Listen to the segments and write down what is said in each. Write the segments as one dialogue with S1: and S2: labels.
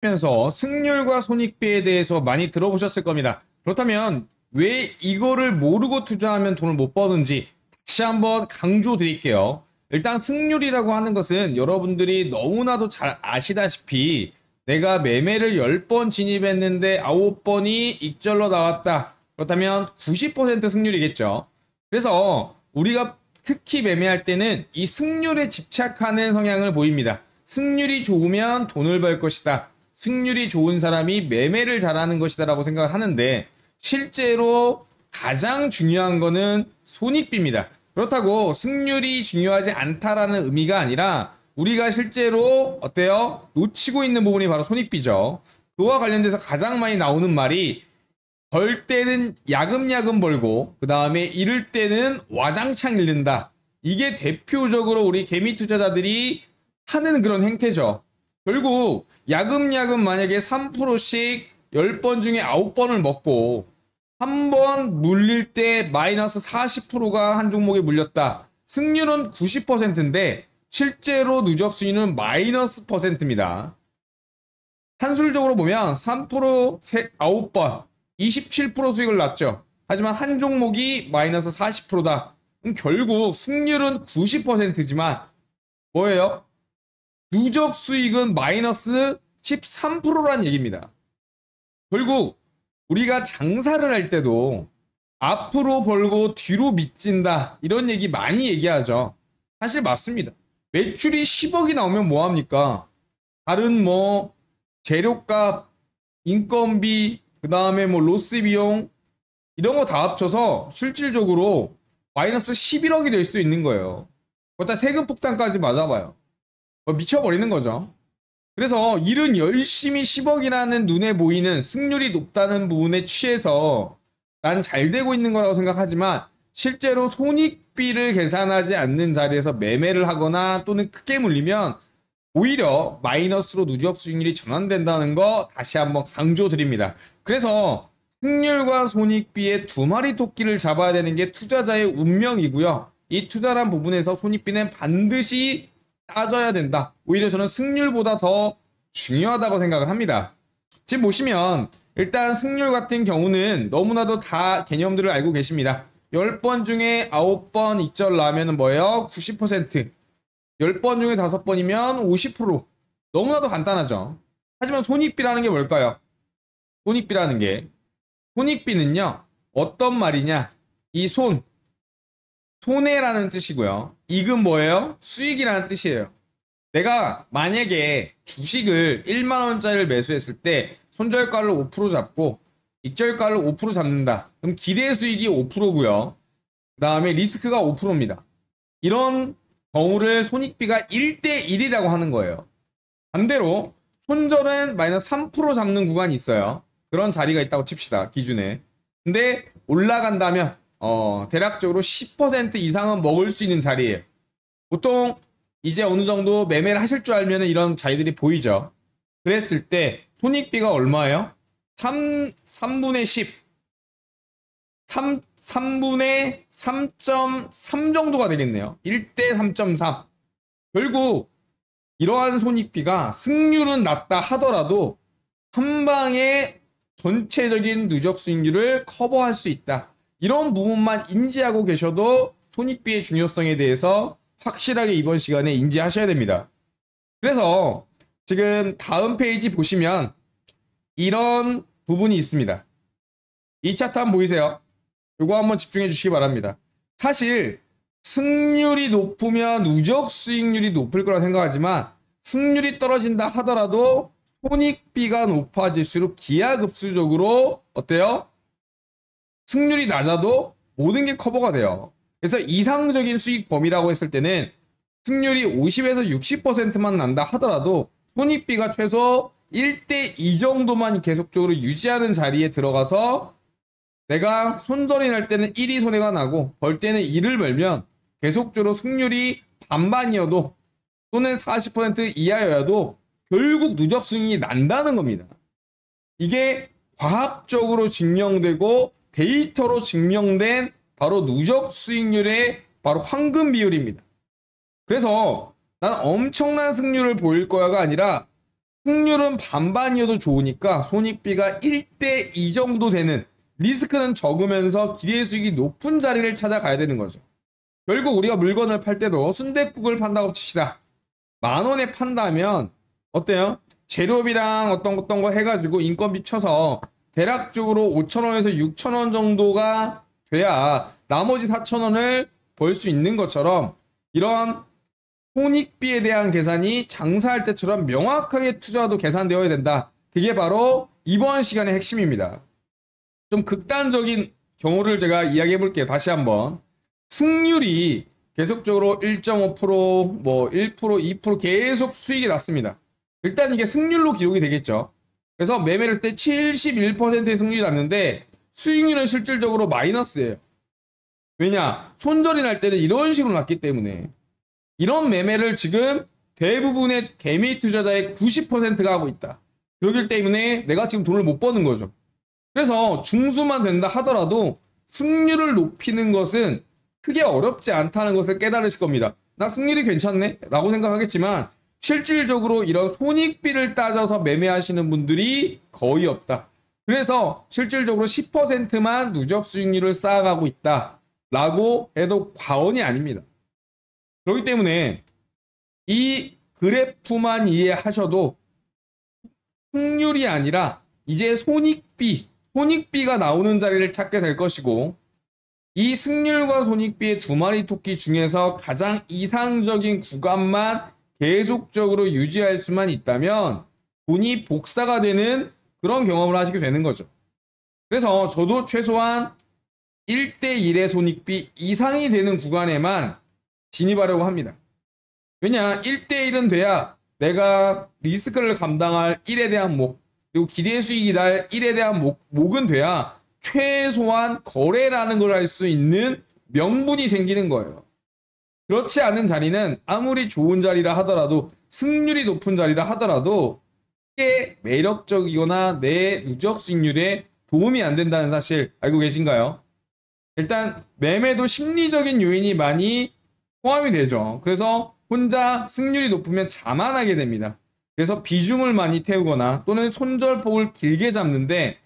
S1: 면서 승률과 손익비에 대해서 많이 들어보셨을 겁니다. 그렇다면 왜 이거를 모르고 투자하면 돈을 못 버는지 다시 한번 강조 드릴게요. 일단 승률이라고 하는 것은 여러분들이 너무나도 잘 아시다시피 내가 매매를 10번 진입했는데 9번이 익절로 나왔다. 그렇다면 90% 승률이겠죠. 그래서 우리가 특히 매매할 때는 이 승률에 집착하는 성향을 보입니다. 승률이 좋으면 돈을 벌 것이다. 승률이 좋은 사람이 매매를 잘하는 것이다 라고 생각을 하는데 실제로 가장 중요한 거는 손익비입니다. 그렇다고 승률이 중요하지 않다라는 의미가 아니라 우리가 실제로 어때요? 놓치고 있는 부분이 바로 손익비죠. 그와 관련돼서 가장 많이 나오는 말이 벌 때는 야금야금 벌고 그 다음에 잃을 때는 와장창 잃는다. 이게 대표적으로 우리 개미 투자자들이 하는 그런 행태죠. 결국 야금야금 만약에 3%씩 10번 중에 9번을 먹고 한 번 물릴 때 마이너스 40%가 한 종목에 물렸다. 승률은 90%인데 실제로 누적 수익은 마이너스 %입니다. 산술적으로 보면 3% 9번 27% 수익을 났죠. 하지만 한 종목이 마이너스 40%다. 결국 승률은 90%지만 뭐예요? 누적 수익은 마이너스 13%라는 얘기입니다. 결국 우리가 장사를 할 때도 앞으로 벌고 뒤로 미친다 이런 얘기 많이 얘기하죠. 사실 맞습니다. 매출이 10억이 나오면 뭐합니까? 다른 뭐 재료값, 인건비, 그 다음에 뭐 로스 비용 이런 거 다 합쳐서 실질적으로 마이너스 11억이 될 수도 있는 거예요. 거기다 세금 폭탄까지 맞아봐요. 미쳐버리는 거죠. 그래서 일은 열심히 10억이라는 눈에 보이는 승률이 높다는 부분에 취해서 난 잘 되고 있는 거라고 생각하지만 실제로 손익비를 계산하지 않는 자리에서 매매를 하거나 또는 크게 물리면 오히려 마이너스로 누적 수익률이 전환된다는 거 다시 한번 강조드립니다. 그래서 승률과 손익비의 두 마리 토끼를 잡아야 되는 게 투자자의 운명이고요. 이 투자란 부분에서 손익비는 반드시 따져야 된다. 오히려 저는 승률보다 더 중요하다고 생각을 합니다. 지금 보시면 일단 승률 같은 경우는 너무나도 다 개념들을 알고 계십니다. 10번 중에 9번 익절 나면은 뭐예요? 90%. 10번 중에 5번이면 50%. 너무나도 간단하죠. 하지만 손익비라는 게 뭘까요? 손익비라는 게 손익비는요. 어떤 말이냐? 이 손해라는 뜻이고요. 이익은 뭐예요? 수익이라는 뜻이에요. 내가 만약에 주식을 1만 원짜리를 매수했을 때 손절가를 5% 잡고 익절가를 5% 잡는다. 그럼 기대 수익이 5%고요. 그 다음에 리스크가 5%입니다. 이런 경우를 손익비가 1대1이라고 하는 거예요. 반대로 손절은 마이너스 3% 잡는 구간이 있어요. 그런 자리가 있다고 칩시다. 기준에. 근데 올라간다면 대략적으로 10% 이상은 먹을 수 있는 자리예요. 보통 이제 어느 정도 매매를 하실 줄 알면 이런 자리들이 보이죠. 그랬을 때 손익비가 얼마예요? 3분의 10. 3분의 3.3 정도가 되겠네요. 1대 3.3. 결국 이러한 손익비가 승률은 낮다 하더라도 한 방에 전체적인 누적 수익률을 커버할 수 있다. 이런 부분만 인지하고 계셔도 손익비의 중요성에 대해서 확실하게 이번 시간에 인지하셔야 됩니다. 그래서 지금 다음 페이지 보시면 이런 부분이 있습니다. 이 차트 한번 보이세요? 이거 한번 집중해 주시기 바랍니다. 사실 승률이 높으면 누적 수익률이 높을 거라 생각하지만 승률이 떨어진다 하더라도 손익비가 높아질수록 기하급수적으로 어때요? 승률이 낮아도 모든 게 커버가 돼요. 그래서 이상적인 수익 범위라고 했을 때는 승률이 50에서 60%만 난다 하더라도 손익비가 최소 1대2 정도만 계속적으로 유지하는 자리에 들어가서 내가 손절이 날 때는 1이 손해가 나고 벌 때는 2를 벌면 계속적으로 승률이 반반이어도 또는 40% 이하여도 결국 누적 수익이 난다는 겁니다. 이게 과학적으로 증명되고 데이터로 증명된 바로 누적 수익률의 바로 황금 비율입니다. 그래서 난 엄청난 승률을 보일 거야가 아니라 승률은 반반이어도 좋으니까 손익비가 1대2 정도 되는, 리스크는 적으면서 기대 수익이 높은 자리를 찾아가야 되는 거죠. 결국 우리가 물건을 팔 때도 순댓국을 판다고 칩시다. 10,000원에 판다면 어때요? 재료비랑 어떤 거 해가지고 인건비 쳐서 대략적으로 5,000원에서 6,000원 정도가 돼야 나머지 4,000원을 벌 수 있는 것처럼, 이런 손익비에 대한 계산이 장사할 때처럼 명확하게 투자도 계산되어야 된다. 그게 바로 이번 시간의 핵심입니다. 좀 극단적인 경우를 제가 이야기해 볼게요. 다시 한번. 승률이 계속적으로 1.5%, 뭐 1%, 2% 계속 수익이 났습니다. 일단 이게 승률로 기록이 되겠죠. 그래서 매매를 했을 때 71%의 승률이 났는데 수익률은 실질적으로 마이너스예요. 왜냐? 손절이 날 때는 이런 식으로 났기 때문에. 이런 매매를 지금 대부분의 개미 투자자의 90%가 하고 있다. 그렇기 때문에 내가 지금 돈을 못 버는 거죠. 그래서 중수만 된다 하더라도 승률을 높이는 것은 크게 어렵지 않다는 것을 깨달으실 겁니다. 나 승률이 괜찮네? 라고 생각하겠지만 실질적으로 이런 손익비를 따져서 매매하시는 분들이 거의 없다. 그래서 실질적으로 10%만 누적 수익률을 쌓아가고 있다. 라고 해도 과언이 아닙니다. 그렇기 때문에 이 그래프만 이해하셔도 승률이 아니라 이제 손익비가 나오는 자리를 찾게 될 것이고, 이 승률과 손익비의 두 마리 토끼 중에서 가장 이상적인 구간만 계속적으로 유지할 수만 있다면 돈이 복사가 되는 그런 경험을 하시게 되는 거죠. 그래서 저도 최소한 1대1의 손익비 이상이 되는 구간에만 진입하려고 합니다. 왜냐, 1대1은 돼야 내가 리스크를 감당할 1에 대한 목, 그리고 기대 수익이 날 1에 대한 목은 돼야 최소한 거래라는 걸 할 수 있는 명분이 생기는 거예요. 그렇지 않은 자리는 아무리 좋은 자리라 하더라도, 승률이 높은 자리라 하더라도 꽤 매력적이거나 내 누적 수익률에 도움이 안 된다는 사실 알고 계신가요? 일단 매매도 심리적인 요인이 많이 포함이 되죠. 그래서 혼자 승률이 높으면 자만하게 됩니다. 그래서 비중을 많이 태우거나 또는 손절폭을 길게 잡는데,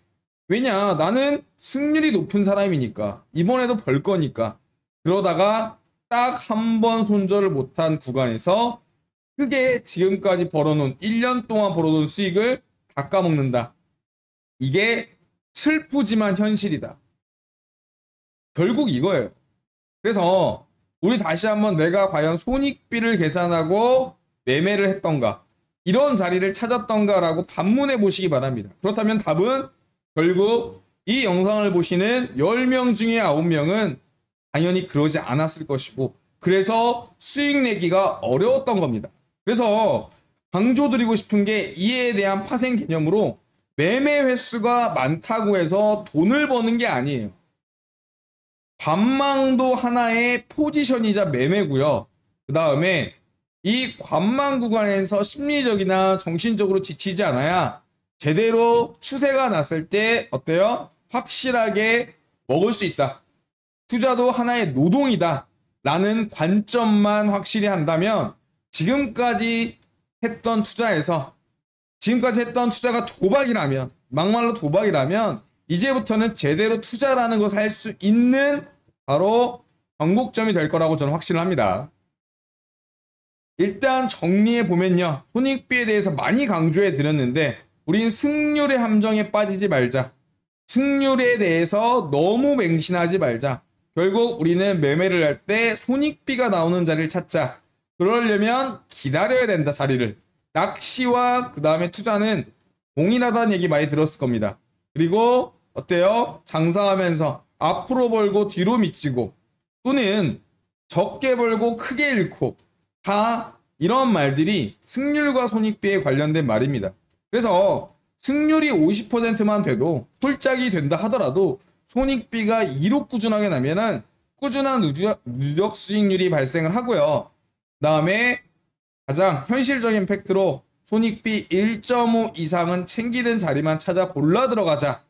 S1: 왜냐, 나는 승률이 높은 사람이니까 이번에도 벌 거니까. 그러다가 딱 한 번 손절을 못한 구간에서 크게 지금까지 벌어놓은 1년 동안 벌어놓은 수익을 깎아먹는다. 이게 슬프지만 현실이다. 결국 이거예요. 그래서 우리 다시 한번 내가 과연 손익비를 계산하고 매매를 했던가, 이런 자리를 찾았던가라고 반문해 보시기 바랍니다. 그렇다면 답은 결국 이 영상을 보시는 10명 중에 9명은 당연히 그러지 않았을 것이고, 그래서 수익 내기가 어려웠던 겁니다. 그래서 강조드리고 싶은 게, 이에 대한 파생 개념으로 매매 횟수가 많다고 해서 돈을 버는 게 아니에요. 관망도 하나의 포지션이자 매매고요. 그 다음에 이 관망 구간에서 심리적이나 정신적으로 지치지 않아야 제대로 추세가 났을 때 어때요? 확실하게 먹을 수 있다. 투자도 하나의 노동이다. 라는 관점만 확실히 한다면, 지금까지 했던 투자가 도박이라면, 막말로 도박이라면 이제부터는 제대로 투자라는 것을 할 수 있는 바로 변곡점이 될 거라고 저는 확신합니다. 일단 정리해 보면요, 손익비에 대해서 많이 강조해 드렸는데 우린 승률의 함정에 빠지지 말자. 승률에 대해서 너무 맹신하지 말자. 결국 우리는 매매를 할 때 손익비가 나오는 자리를 찾자. 그러려면 기다려야 된다, 자리를. 낚시와 그 다음에 투자는 동일하다는 얘기 많이 들었을 겁니다. 그리고 어때요? 장사하면서 앞으로 벌고 뒤로 미치고, 또는 적게 벌고 크게 잃고, 다 이런 말들이 승률과 손익비에 관련된 말입니다. 그래서 승률이 50%만 돼도, 홀짝이 된다 하더라도 손익비가 2로 꾸준하게 나면은 꾸준한 누적 수익률이 발생을 하고요. 그 다음에 가장 현실적인 팩트로 손익비 1.5 이상은 챙기는 자리만 찾아 골라 들어가자.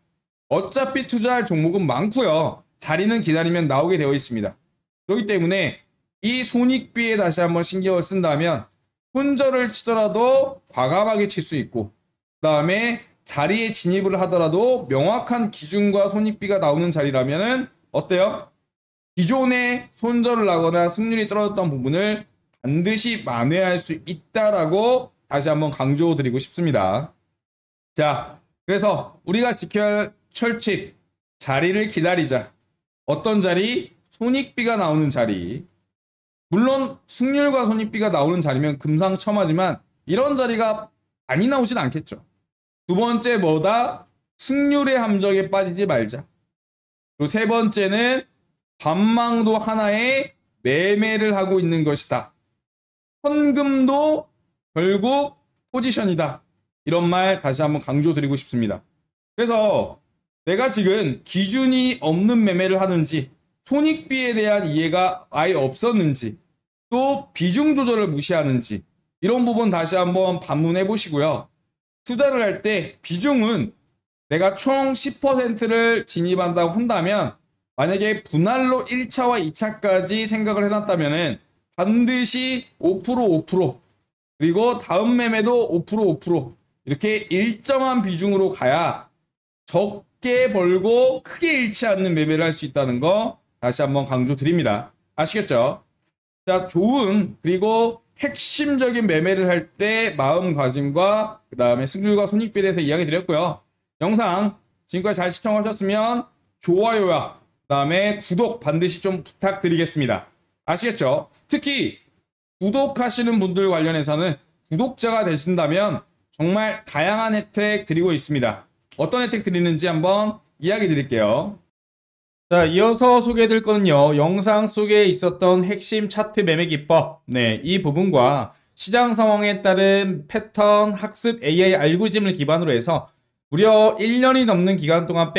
S1: 어차피 투자할 종목은 많고요. 자리는 기다리면 나오게 되어 있습니다. 그렇기 때문에 이 손익비에 다시 한번 신경을 쓴다면 손절을 치더라도 과감하게 칠 수 있고, 그 다음에 자리에 진입을 하더라도 명확한 기준과 손익비가 나오는 자리라면은 어때요? 기존에 손절을 하거나 승률이 떨어졌던 부분을 반드시 만회할 수 있다라고 다시 한번 강조드리고 싶습니다. 자, 그래서 우리가 지켜야 할 철칙, 자리를 기다리자. 어떤 자리? 손익비가 나오는 자리. 물론 승률과 손익비가 나오는 자리면 금상첨화지만 이런 자리가 많이 나오진 않겠죠. 두 번째 뭐다? 승률의 함정에 빠지지 말자. 그리고 세 번째는 관망도 하나의 매매를 하고 있는 것이다. 현금도 결국 포지션이다. 이런 말 다시 한번 강조드리고 싶습니다. 그래서 내가 지금 기준이 없는 매매를 하는지, 손익비에 대한 이해가 아예 없었는지, 또 비중 조절을 무시하는지, 이런 부분 다시 한번 반문해 보시고요. 투자를 할 때 비중은 내가 총 10%를 진입한다고 한다면, 만약에 분할로 1차와 2차까지 생각을 해놨다면 반드시 5%, 그리고 다음 매매도 5% 이렇게 일정한 비중으로 가야 적게 벌고 크게 잃지 않는 매매를 할 수 있다는 거 다시 한번 강조드립니다. 아시겠죠? 자, 좋은 그리고 핵심적인 매매를 할 때 마음가짐과 그 다음에 승률과 손익비에 대해서 이야기 드렸고요. 영상 지금까지 잘 시청하셨으면 좋아요와 그 다음에 구독 반드시 좀 부탁드리겠습니다. 아시겠죠? 특히 구독하시는 분들 관련해서는 구독자가 되신다면 정말 다양한 혜택 드리고 있습니다. 어떤 혜택 드리는지 한번 이야기 드릴게요. 자, 이어서 소개해드릴 거는요, 영상 속에 있었던 핵심 차트 매매 기법, 이 부분과 시장 상황에 따른 패턴 학습 AI 알고리즘을 기반으로 해서 무려 1년이 넘는 기간 동안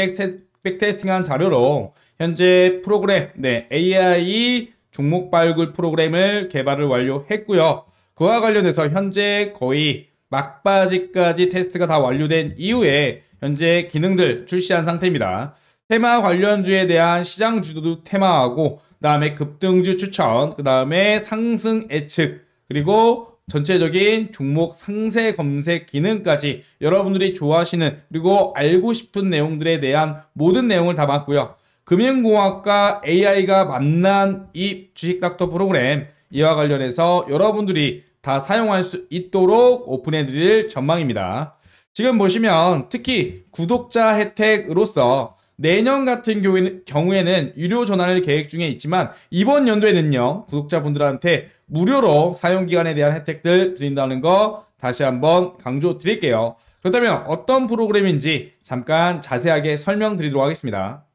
S1: 백테스팅한 자료로 현재 프로그램, AI 종목 발굴 프로그램을 개발을 완료했고요. 그와 관련해서 현재 거의 막바지까지 테스트가 다 완료된 이후에 현재 기능들 출시한 상태입니다. 테마 관련주에 대한 시장 주도도 테마하고, 그 다음에 급등주 추천, 그 다음에 상승 예측, 그리고 전체적인 종목 상세 검색 기능까지 여러분들이 좋아하시는 그리고 알고 싶은 내용들에 대한 모든 내용을 담았고요. 금융공학과 AI가 만난 이 주식닥터 프로그램, 이와 관련해서 여러분들이 다 사용할 수 있도록 오픈해 드릴 전망입니다. 지금 보시면 특히 구독자 혜택으로서 내년 같은 경우에는 유료 전환을 계획 중에 있지만 이번 연도에는요, 구독자분들한테 무료로 사용기간에 대한 혜택들 드린다는 거 다시 한번 강조 드릴게요. 그렇다면 어떤 프로그램인지 잠깐 자세하게 설명드리도록 하겠습니다.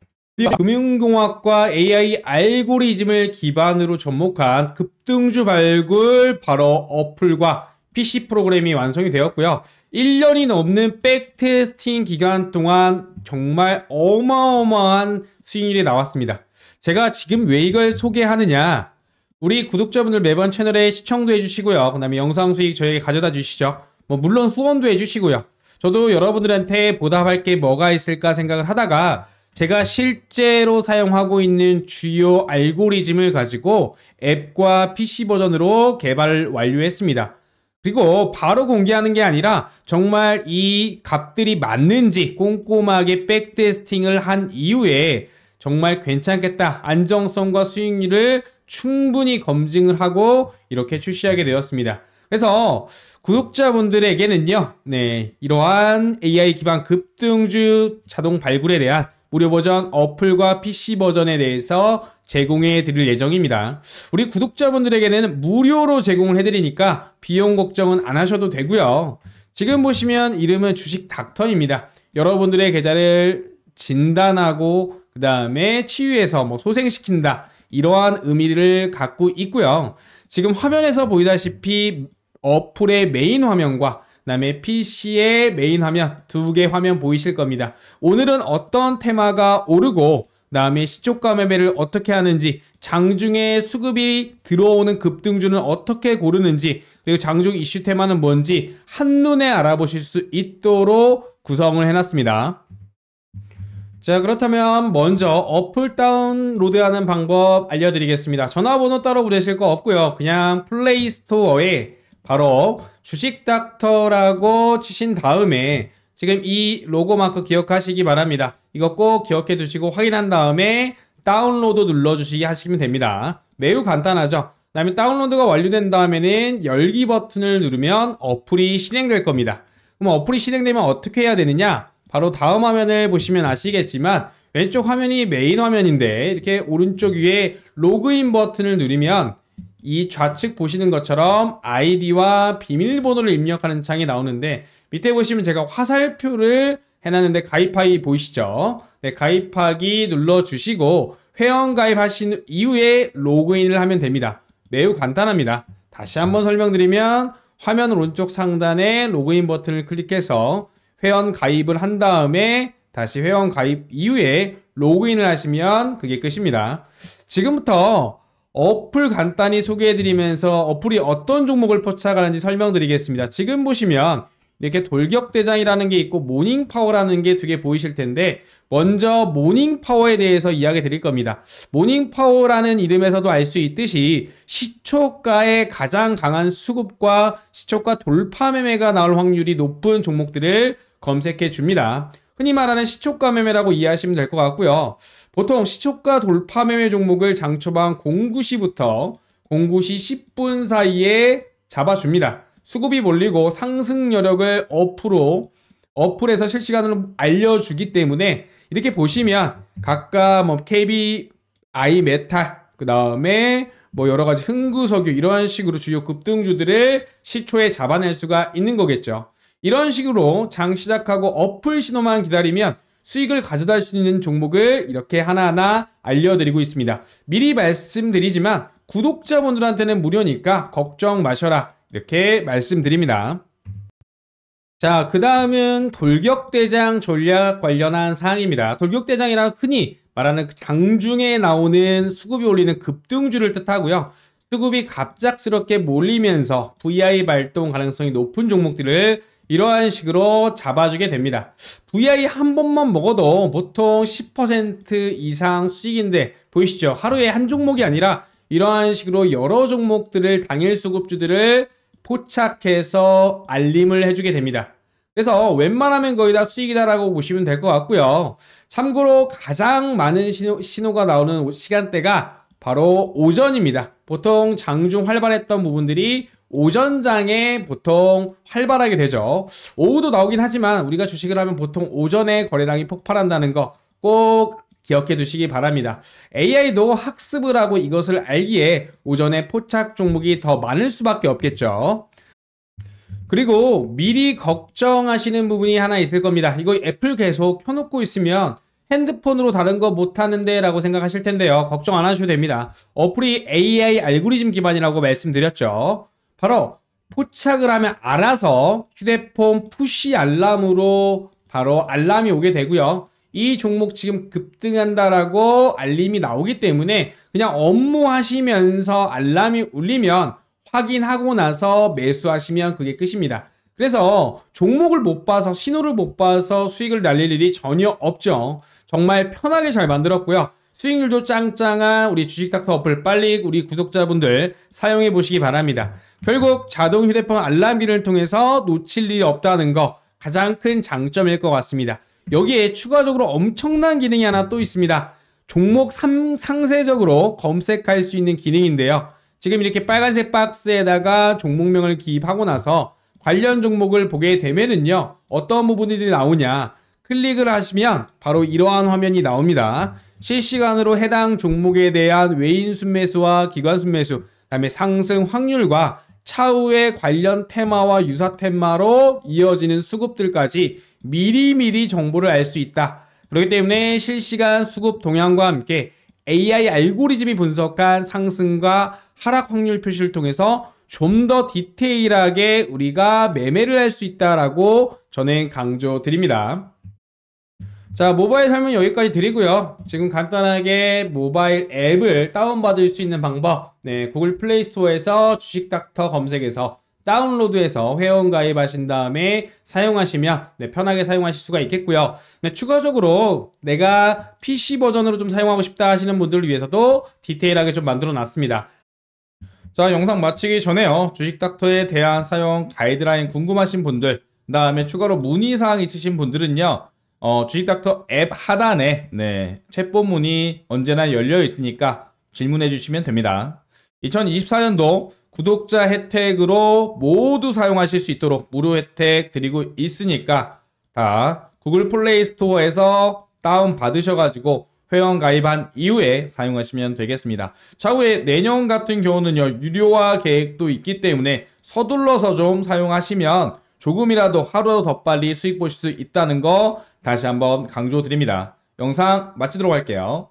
S1: 금융공학과 AI 알고리즘을 기반으로 접목한 급등주 발굴 바로 어플과 PC 프로그램이 완성이 되었고요. 1년이 넘는 백테스팅 기간 동안 정말 어마어마한 수익률이 나왔습니다. 제가 지금 왜 이걸 소개하느냐, 우리 구독자분들 매번 채널에 시청도 해주시고요. 그 다음에 영상 수익 저에게 가져다 주시죠. 물론 후원도 해주시고요. 저도 여러분들한테 보답할 게 뭐가 있을까 생각을 하다가 제가 실제로 사용하고 있는 주요 알고리즘을 가지고 앱과 PC 버전으로 개발을 완료했습니다. 그리고 바로 공개하는 게 아니라 정말 이 값들이 맞는지 꼼꼼하게 백테스팅을 한 이후에 정말 괜찮겠다, 안정성과 수익률을 충분히 검증을 하고 이렇게 출시하게 되었습니다. 그래서 구독자분들에게는요, 이러한 AI 기반 급등주 자동 발굴에 대한 무료 버전 어플과 PC 버전에 대해서 제공해 드릴 예정입니다. 우리 구독자분들에게는 무료로 제공을 해드리니까 비용 걱정은 안 하셔도 되고요. 지금 보시면 이름은 주식 닥터입니다. 여러분들의 계좌를 진단하고 그 다음에 치유해서 소생시킨다, 이러한 의미를 갖고 있고요. 지금 화면에서 보이다시피 어플의 메인 화면과 그 다음에 PC의 메인 화면, 두 개 화면 보이실 겁니다. 오늘은 어떤 테마가 오르고 그 다음에 시초가 매매를 어떻게 하는지, 장중에 수급이 들어오는 급등주는 어떻게 고르는지, 그리고 장중 이슈 테마는 뭔지 한눈에 알아보실 수 있도록 구성을 해놨습니다. 자, 그렇다면 먼저 어플 다운로드하는 방법 알려드리겠습니다. 전화번호 따로 부르실 거 없고요. 그냥 플레이스토어에
S2: 바로 주식닥터라고 치신 다음에 지금 이 로고 마크 기억하시기 바랍니다. 이거 꼭 기억해 두시고 확인한 다음에 다운로드 눌러주시기 하시면 됩니다. 매우 간단하죠. 그 다음에 다운로드가 완료된 다음에는 열기 버튼을 누르면 어플이 실행될 겁니다. 그럼 어플이 실행되면 어떻게 해야 되느냐? 바로 다음 화면을 보시면 아시겠지만 왼쪽 화면이 메인 화면인데 이렇게 오른쪽 위에 로그인 버튼을 누르면 이 좌측 보시는 것처럼 아이디와 비밀번호를 입력하는 창이 나오는데 밑에 보시면 제가 화살표를 해놨는데 가입하기 보이시죠? 네, 가입하기 눌러주시고 회원 가입하신 이후에 로그인을 하면 됩니다. 매우 간단합니다. 다시 한번 설명드리면 화면 오른쪽 상단에 로그인 버튼을 클릭해서 회원 가입을 한 다음에 다시 회원 가입 이후에 로그인을 하시면 그게 끝입니다. 지금부터 어플 간단히 소개해드리면서 어플이 어떤 종목을 포착하는지 설명드리겠습니다. 지금 보시면 이렇게 돌격대장이라는 게 있고 모닝파워라는 게 두 개 보이실 텐데 먼저 모닝파워에 대해서 이야기 드릴 겁니다. 모닝파워라는 이름에서도 알 수 있듯이 시초가의 가장 강한 수급과 시초가 돌파 매매가 나올 확률이 높은 종목들을 검색해 줍니다. 흔히 말하는 시초가 매매라고 이해하시면 될 것 같고요. 보통 시초가 돌파 매매 종목을 장초반 09시부터 09시 10분 사이에 잡아줍니다. 수급이 몰리고 상승 여력을 어플에서 실시간으로 알려주기 때문에 이렇게 보시면 각각 뭐 KBI 메탈, 그 다음에 뭐 여러 가지 흥구석유 이런 식으로 주요 급등주들을 시초에 잡아낼 수가 있는 거겠죠. 이런 식으로 장 시작하고 어플 신호만 기다리면 수익을 가져다 줄 수 있는 종목을 이렇게 하나하나 알려드리고 있습니다. 미리 말씀드리지만 구독자분들한테는 무료니까 걱정 마셔라 이렇게 말씀드립니다. 자, 그 다음은 돌격대장 전략 관련한 사항입니다. 돌격대장이란 흔히 말하는 장중에 나오는 수급이 올리는 급등주를 뜻하고요. 수급이 갑작스럽게 몰리면서 VI 발동 가능성이 높은 종목들을 이러한 식으로 잡아주게 됩니다. VI 한 번만 먹어도 보통 10% 이상 수익인데 보이시죠? 하루에 한 종목이 아니라 이러한 식으로 여러 종목들을 당일 수급주들을 포착해서 알림을 해주게 됩니다. 그래서 웬만하면 거의 다 수익이다라고 보시면 될 것 같고요. 참고로 가장 많은 신호가 나오는 시간대가 바로 오전입니다. 보통 장중 활발했던 부분들이 오전장에 보통 활발하게 되죠. 오후도 나오긴 하지만 우리가 주식을 하면 보통 오전에 거래량이 폭발한다는 거 꼭 기억해 두시기 바랍니다. AI도 학습을 하고 이것을 알기에 오전에 포착 종목이 더 많을 수밖에 없겠죠. 그리고 미리 걱정하시는 부분이 하나 있을 겁니다. 이거 애플 계속 켜놓고 있으면 핸드폰으로 다른 거 못하는데 라고 생각하실 텐데요. 걱정 안 하셔도 됩니다. 어플이 AI 알고리즘 기반이라고 말씀드렸죠. 바로 포착을 하면 알아서 휴대폰 푸시 알람으로 바로 알람이 오게 되고요. 이 종목 지금 급등한다라고 알림이 나오기 때문에 그냥 업무하시면서 알람이 울리면 확인하고 나서 매수하시면 그게 끝입니다. 그래서 종목을 못 봐서 신호를 못 봐서 수익을 날릴 일이 전혀 없죠. 정말 편하게 잘 만들었고요. 수익률도 짱짱한 우리 주식닥터 어플 빨리 우리 구독자분들 사용해 보시기 바랍니다. 결국 자동 휴대폰 알람기를 통해서 놓칠 일이 없다는 거 가장 큰 장점일 것 같습니다. 여기에 추가적으로 엄청난 기능이 하나 또 있습니다. 종목 상세적으로 검색할 수 있는 기능인데요. 지금 이렇게 빨간색 박스에다가 종목명을 기입하고 나서 관련 종목을 보게 되면은요. 어떤 부분들이 나오냐. 클릭을 하시면 바로 이러한 화면이 나옵니다. 실시간으로 해당 종목에 대한 외인 순매수와 기관 순매수, 그다음에 상승 확률과 차후의 관련 테마와 유사 테마로 이어지는 수급들까지 미리미리 정보를 알 수 있다. 그렇기 때문에 실시간 수급 동향과 함께 AI 알고리즘이 분석한 상승과 하락 확률 표시를 통해서 좀 더 디테일하게 우리가 매매를 할 수 있다라고 저는 강조드립니다. 자, 모바일 설명 여기까지 드리고요. 지금 간단하게 모바일 앱을 다운받을 수 있는 방법, 구글 플레이 스토어에서 주식닥터 검색해서 다운로드해서 회원 가입하신 다음에 사용하시면 편하게 사용하실 수가 있겠고요. 추가적으로 내가 PC 버전으로 좀 사용하고 싶다 하시는 분들을 위해서도 디테일하게 좀 만들어 놨습니다. 자, 영상 마치기 전에요. 주식닥터에 대한 사용 가이드라인 궁금하신 분들, 그 다음에 추가로 문의사항 있으신 분들은요, 주식닥터 앱 하단에, 챗봇 문의 언제나 열려 있으니까 질문해 주시면 됩니다. 2024년도 구독자 혜택으로 모두 사용하실 수 있도록 무료 혜택 드리고 있으니까 다 구글 플레이 스토어에서 다운 받으셔가지고 회원 가입한 이후에 사용하시면 되겠습니다. 차후에 내년 같은 경우는요, 유료화 계획도 있기 때문에 서둘러서 좀 사용하시면 조금이라도 하루 더 빨리 수익 보실 수 있다는 거 다시 한번 강조드립니다. 영상 마치도록 할게요.